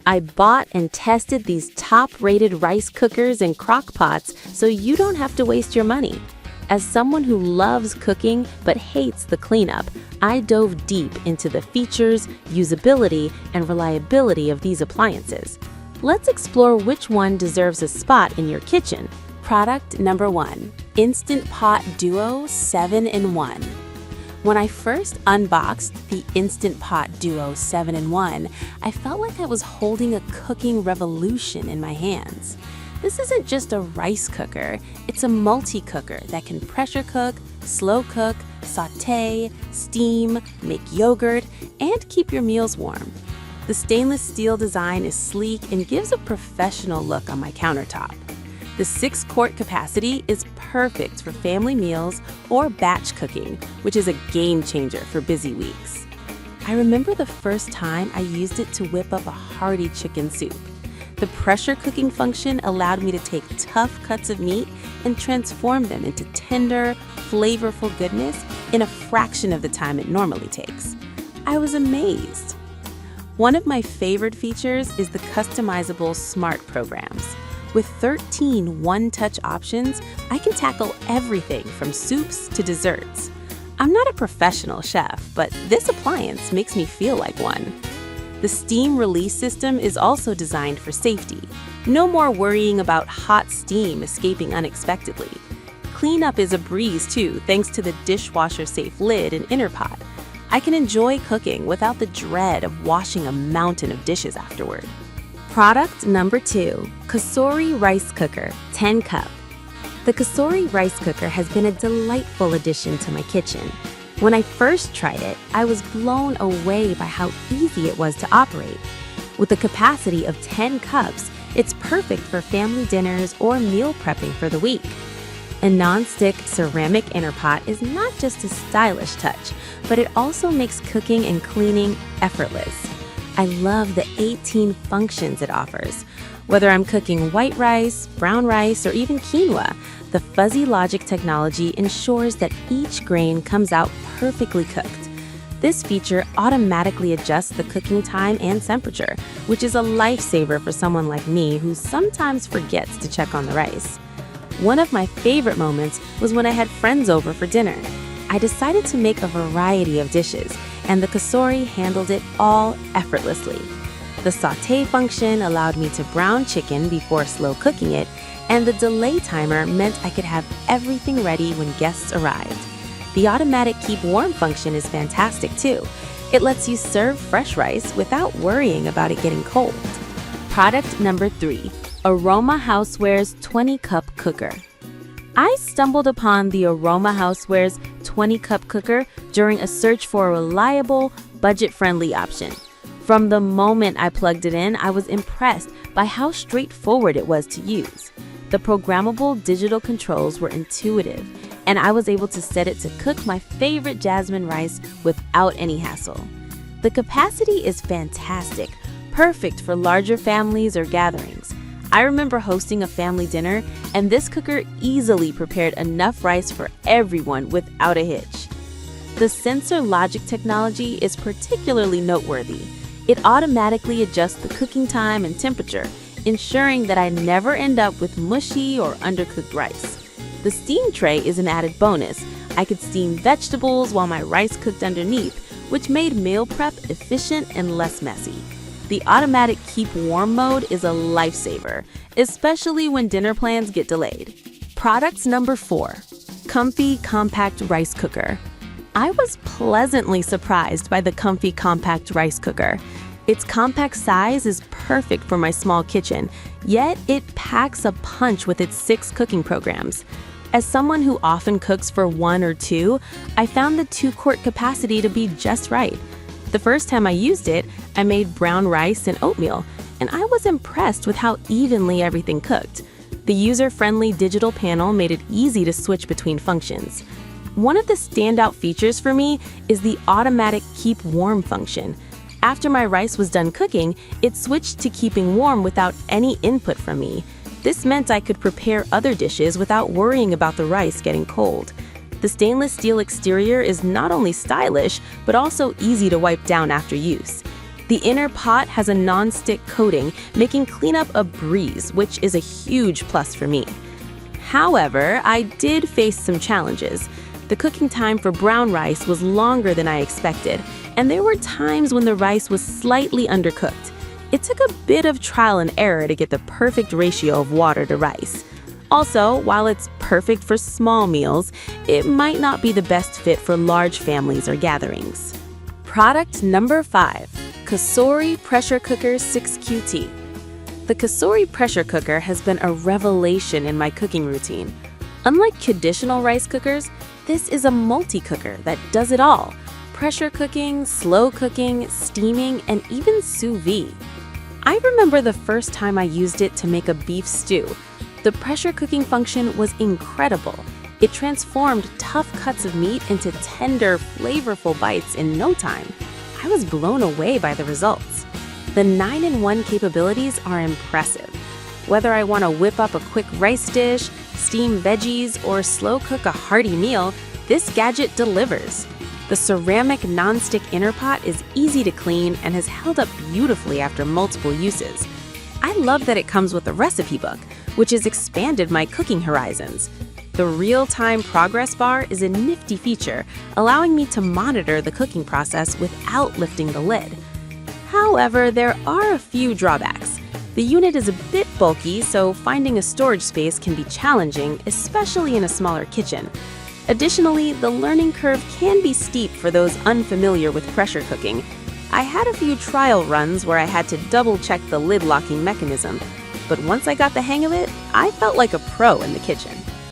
I bought and tested these top-rated rice cookers and crock pots so you don't have to waste your money. As someone who loves cooking but hates the cleanup, I dove deep into the features, usability, and reliability of these appliances. Let's explore which one deserves a spot in your kitchen. Product number 1. Instant Pot Duo 7-in-1. When I first unboxed the Instant Pot Duo 7-in-1, I felt like I was holding a cooking revolution in my hands. This isn't just a rice cooker, it's a multi-cooker that can pressure cook, slow cook, sauté, steam, make yogurt, and keep your meals warm. The stainless steel design is sleek and gives a professional look on my countertop. The 6-quart capacity is perfect for family meals or batch cooking, which is a game changer for busy weeks. I remember the first time I used it to whip up a hearty chicken soup. The pressure cooking function allowed me to take tough cuts of meat and transform them into tender, flavorful goodness in a fraction of the time it normally takes. I was amazed. One of my favorite features is the customizable smart programs. With 13 one-touch options, I can tackle everything from soups to desserts. I'm not a professional chef, but this appliance makes me feel like one. The steam release system is also designed for safety. No more worrying about hot steam escaping unexpectedly. Cleanup is a breeze too, thanks to the dishwasher-safe lid and inner pot. I can enjoy cooking without the dread of washing a mountain of dishes afterward. Product number 2. Kasori Rice Cooker 10 Cup. The Kasori Rice Cooker has been a delightful addition to my kitchen. When I first tried it, I was blown away by how easy it was to operate. With a capacity of 10 cups, it's perfect for family dinners or meal prepping for the week. A non-stick ceramic inner pot is not just a stylish touch, but it also makes cooking and cleaning effortless. I love the 18 functions it offers. Whether I'm cooking white rice, brown rice, or even quinoa, the fuzzy logic technology ensures that each grain comes out perfectly cooked. This feature automatically adjusts the cooking time and temperature, which is a lifesaver for someone like me who sometimes forgets to check on the rice. One of my favorite moments was when I had friends over for dinner. I decided to make a variety of dishes, and the Kasori handled it all effortlessly. The sauté function allowed me to brown chicken before slow cooking it, and the delay timer meant I could have everything ready when guests arrived. The automatic keep warm function is fantastic too. It lets you serve fresh rice without worrying about it getting cold. Product number 3. Aroma Houseware's 20-cup cooker. I stumbled upon the Aroma Houseware's 20-cup cooker during a search for a reliable, budget-friendly option. From the moment I plugged it in, I was impressed by how straightforward it was to use. The programmable digital controls were intuitive, and I was able to set it to cook my favorite jasmine rice without any hassle. The capacity is fantastic, perfect for larger families or gatherings. I remember hosting a family dinner, and this cooker easily prepared enough rice for everyone without a hitch. The sensor logic technology is particularly noteworthy. It automatically adjusts the cooking time and temperature, ensuring that I never end up with mushy or undercooked rice. The steam tray is an added bonus. I could steam vegetables while my rice cooked underneath, which made meal prep efficient and less messy. The automatic keep warm mode is a lifesaver, especially when dinner plans get delayed. Product number 4. Comfy Compact Rice Cooker. I was pleasantly surprised by the Comfy Compact Rice Cooker. Its compact size is perfect for my small kitchen, yet it packs a punch with its 6 cooking programs. As someone who often cooks for 1 or 2, I found the 2-quart capacity to be just right. The first time I used it, I made brown rice and oatmeal, and I was impressed with how evenly everything cooked. The user-friendly digital panel made it easy to switch between functions. One of the standout features for me is the automatic keep warm function. After my rice was done cooking, it switched to keeping warm without any input from me. This meant I could prepare other dishes without worrying about the rice getting cold. The stainless steel exterior is not only stylish, but also easy to wipe down after use. The inner pot has a non-stick coating, making cleanup a breeze, which is a huge plus for me. However, I did face some challenges. The cooking time for brown rice was longer than I expected, and there were times when the rice was slightly undercooked. It took a bit of trial and error to get the perfect ratio of water to rice. Also, while it's perfect for small meals, it might not be the best fit for large families or gatherings. Product number 5. Kasori Pressure Cooker 6QT. The Kasori pressure cooker has been a revelation in my cooking routine. Unlike traditional rice cookers, this is a multi-cooker that does it all: pressure cooking, slow cooking, steaming, and even sous vide. I remember the first time I used it to make a beef stew. The pressure cooking function was incredible. It transformed tough cuts of meat into tender, flavorful bites in no time. I was blown away by the results. The 9-in-1 capabilities are impressive. Whether I want to whip up a quick rice dish, steam veggies, or slow cook a hearty meal, this gadget delivers. The ceramic non-stick inner pot is easy to clean and has held up beautifully after multiple uses. I love that it comes with a recipe book, which has expanded my cooking horizons. The real-time progress bar is a nifty feature, allowing me to monitor the cooking process without lifting the lid. However, there are a few drawbacks. The unit is a bit bulky, so finding a storage space can be challenging, especially in a smaller kitchen. Additionally, the learning curve can be steep for those unfamiliar with pressure cooking. I had a few trial runs where I had to double-check the lid locking mechanism, but once I got the hang of it, I felt like a pro in the kitchen.